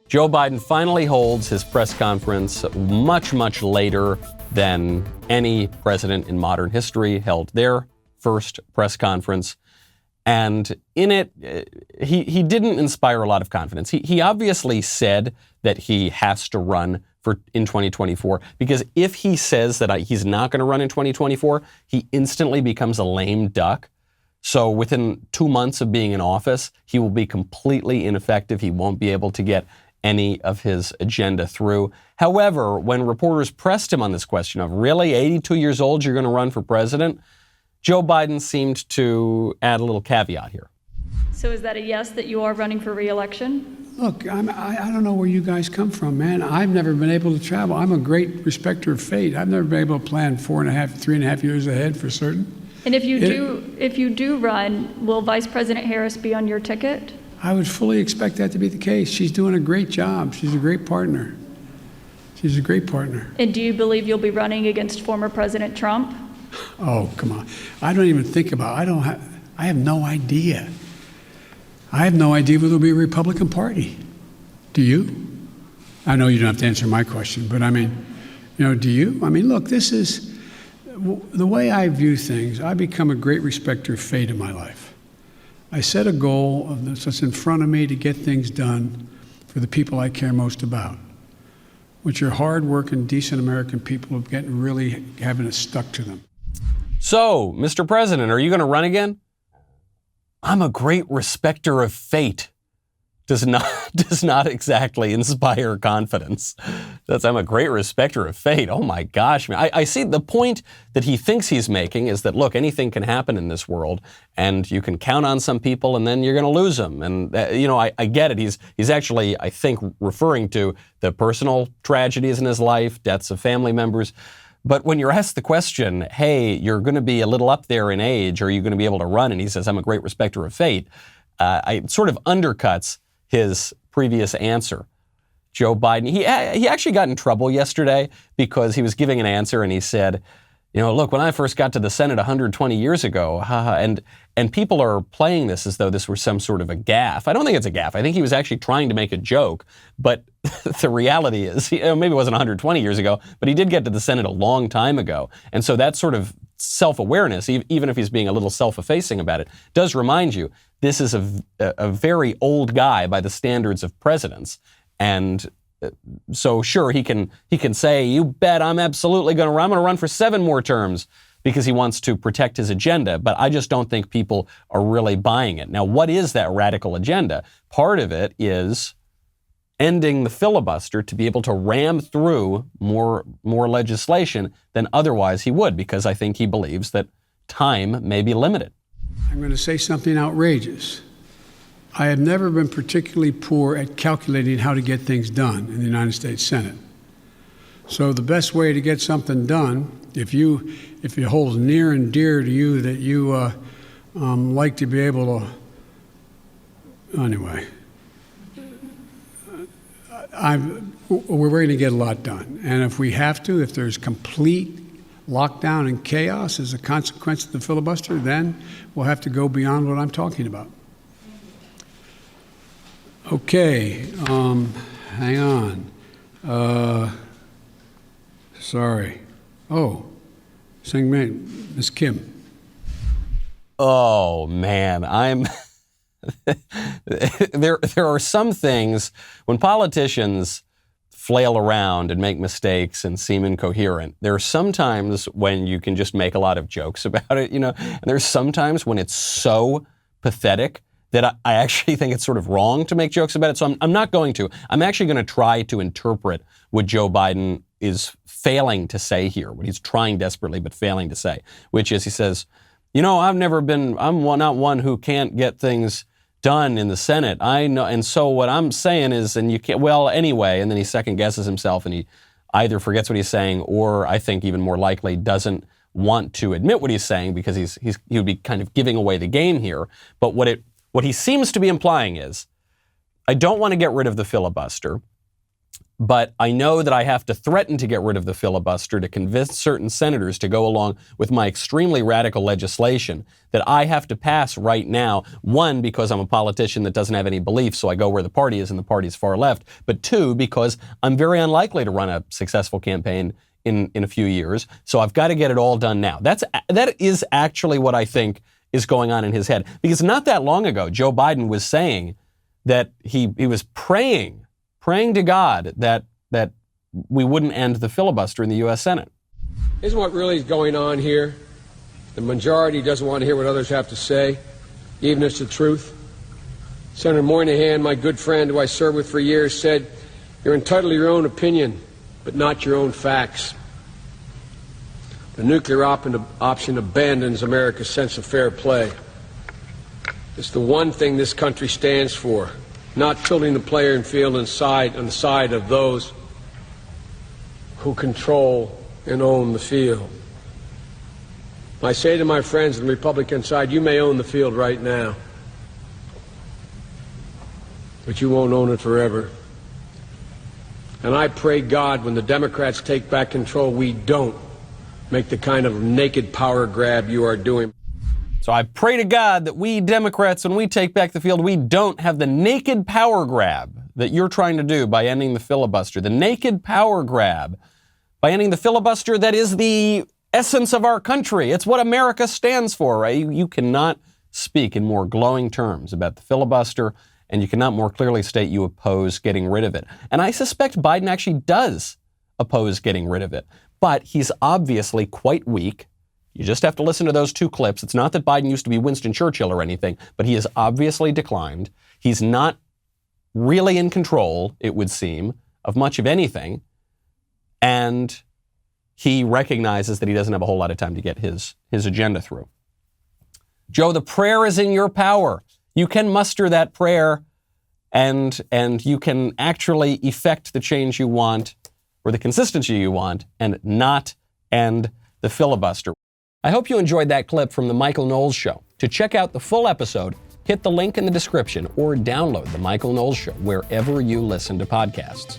Joe Biden finally holds his press conference much, much later than any president in modern history held their first press conference. And in it, he didn't inspire a lot of confidence. He obviously said that he has to run in 2024, because if he says that he's not going to run in 2024, he instantly becomes a lame duck. So within 2 months of being in office, he will be completely ineffective. He won't be able to get any of his agenda through. However, when reporters pressed him on this question of, really, 82 years old, you're going to run for president? Joe Biden seemed to add a little caveat here. So is that a yes, that you are running for re-election? Look, I don't know where you guys come from, man. I've never been able to travel. I'm a great respecter of fate. I've never been able to plan 3.5 years ahead for certain. And if you do run, will Vice President Harris be on your ticket? I would fully expect that to be the case. She's doing a great job. She's a great partner. She's a great partner. And do you believe you'll be running against former President Trump? Oh, come on. I don't even think about it. I have no idea. I have no idea whether there'll be a Republican Party. Do you? I know you don't have to answer my question, but I mean, do you? I mean, look, this is the way I view things. I become a great respecter of fate in my life. I set a goal of that's in front of me to get things done for the people I care most about, which are hard-working, decent American people who really having it stuck to them. So, Mr. President, are you going to run again? I'm a great respecter of fate. Does not exactly inspire confidence. I'm a great respecter of fate. Oh my gosh. I see the point that he thinks he's making is that, look, anything can happen in this world, and you can count on some people and then you're going to lose them. And, I get it. He's actually, I think, referring to the personal tragedies in his life, deaths of family members. But when you're asked the question, hey, you're going to be a little up there in age, are you going to be able to run? And he says, I'm a great respecter of fate. It sort of undercuts his previous answer. Joe Biden, he actually got in trouble yesterday because he was giving an answer and he said, look, when I first got to the Senate 120 years ago, and people are playing this as though this were some sort of a gaffe. I don't think it's a gaffe. I think he was actually trying to make a joke, but the reality is, maybe it wasn't 120 years ago, but he did get to the Senate a long time ago. And so that sort of self-awareness, even if he's being a little self-effacing about it, does remind you, this is a very old guy by the standards of presidents. And so sure, he can say, you bet I'm absolutely going to run. I'm going to run for 7 more terms because he wants to protect his agenda. But I just don't think people are really buying it. Now, what is that radical agenda? Part of it is ending the filibuster to be able to ram through more legislation than otherwise he would, because I think he believes that time may be limited. I'm going to say something outrageous. I have never been particularly poor at calculating how to get things done in the United States Senate. So the best way to get something done, if it holds near and dear to you that you like to be able to, anyway, we're going to get a lot done. And if we have to, if there's complete lockdown and chaos as a consequence of the filibuster, then we'll have to go beyond what I'm talking about. Okay, hang on. Sorry. Oh, Miss Kim. Oh man, there are some things when politicians flail around and make mistakes and seem incoherent. There are some times when you can just make a lot of jokes about it, and there's sometimes when it's so pathetic that I actually think it's sort of wrong to make jokes about it. So I'm not going to. I'm actually going to try to interpret what Joe Biden is failing to say here, what he's trying desperately but failing to say, which is he says, I'm not one who can't get things done in the Senate. I know. And so what I'm saying is, and you can't, well, anyway, and then he second guesses himself and he either forgets what he's saying or I think even more likely doesn't want to admit what he's saying because he would be kind of giving away the game here. But what he seems to be implying is, I don't want to get rid of the filibuster. But I know that I have to threaten to get rid of the filibuster to convince certain senators to go along with my extremely radical legislation that I have to pass right now. One, because I'm a politician that doesn't have any beliefs, so I go where the party is and the party's far left. But two, because I'm very unlikely to run a successful campaign in a few years. So I've got to get it all done now. That is actually what I think is going on in his head. Because not that long ago, Joe Biden was saying that he was praying to God that we wouldn't end the filibuster in the U.S. Senate. Here's what really is going on here. The majority doesn't want to hear what others have to say, even if it's the truth. Senator Moynihan, my good friend who I served with for years, said, "You're entitled to your own opinion, but not your own facts." The nuclear option abandons America's sense of fair play. It's the one thing this country stands for. Not tilting the playing field on the side of those who control and own the field. I say to my friends on the Republican side, you may own the field right now, but you won't own it forever. And I pray God when the Democrats take back control, we don't make the kind of naked power grab you are doing. So I pray to God that we Democrats, when we take back the field, we don't have the naked power grab that you're trying to do by ending the filibuster. The naked power grab by ending the filibuster that is the essence of our country. It's what America stands for, right? You cannot speak in more glowing terms about the filibuster, and you cannot more clearly state you oppose getting rid of it. And I suspect Biden actually does oppose getting rid of it, but he's obviously quite weak. You just have to listen to those two clips. It's not that Biden used to be Winston Churchill or anything, but he has obviously declined. He's not really in control, it would seem, of much of anything. And he recognizes that he doesn't have a whole lot of time to get his agenda through. Joe, the prayer is in your power. You can muster that prayer and you can actually effect the change you want or the consistency you want and not end the filibuster. I hope you enjoyed that clip from the Michael Knowles Show. To check out the full episode, hit the link in the description or download the Michael Knowles Show wherever you listen to podcasts.